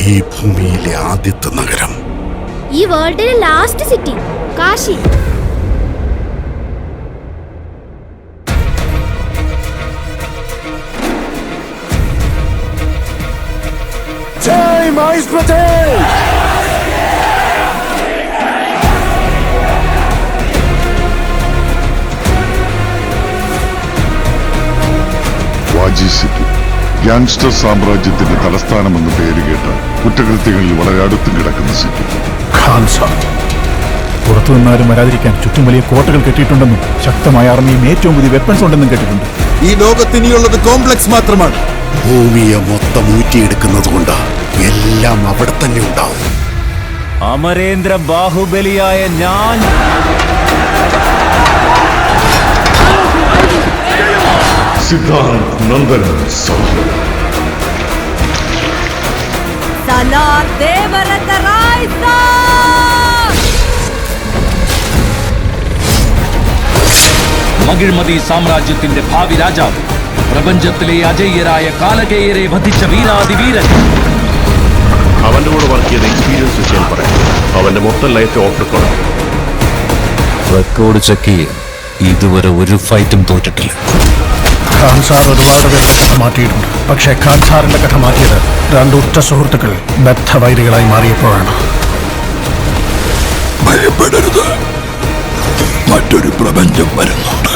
ഈ ഭൂമിയിലെ ആദ്യത്തെ നഗരം, ഈ വേൾഡിലെ ലാസ്റ്റ് സിറ്റി കാശി. വാജി സിറ്റി ഗ്യാങ്സ്റ്റർ സാമ്രാജ്യത്തിന്റെ തലസ്ഥാനമെന്ന് പേര് കേട്ട കുറ്റകൃത്യങ്ങളിൽ വളരെ അടുത്തും കിടക്കുന്ന സിറ്റി. പുറത്തു നിന്നാലും വരാതിരിക്കാൻ ചുറ്റും വലിയ കോട്ടകൾ കെട്ടിയിട്ടുണ്ടെന്നും ശക്തമായ ആർമിയും ഏറ്റവും പുതിയ വെപ്പൺസ് ഉണ്ടെന്നും കേട്ടിട്ടുണ്ട്. ഈ ലോകത്തിനിയുള്ളത് കോംപ്ലക്സ് മാത്രമാണ്. ഭൂമിയെ മൊത്തം ഊറ്റിയെടുക്കുന്നത് കൊണ്ട് എല്ലാം അവിടെ തന്നെ ഉണ്ടാവും. അമരേന്ദ്ര ബാഹുബലിയായ ഞാൻ സിദ്ധാർത്ഥ് നന്ദൻ മകിഴ്മതി സാമ്രാജ്യത്തിന്റെ ഭാവി രാജാവ്, പ്രപഞ്ചത്തിലെ അജയ്യരായ കാലകേയരെ വധിച്ച വീരാതിവീരൻ. അവന്റെ കൂടെ വർക്ക് ചെയ്ത എക്സ്പീരിയൻസ് ചെയ്യാൻ പറയാം. അവന്റെ മൊത്തം ലൈഫ് ഓഫ് റെക്കോർഡ് ചെക്ക് ചെയ്യും. ഇതുവരെ ഒരു ഫൈറ്റും തോറ്റിട്ടില്ല. ഖാൻ സാർ ഒരുപാട് പേരുടെ കഥ മാറ്റിയിട്ടുണ്ട്. പക്ഷേ ഖാൻ സാറിന്റെ കഥ മാറ്റിയത് രണ്ട് ഉറ്റ സുഹൃത്തുക്കൾ ബദ്ധവൈരികളായി മാറിയപ്പോഴാണ്. ഭയപ്പെടരുത്, മറ്റൊരു പ്രപഞ്ചം വരുന്നുണ്ട്.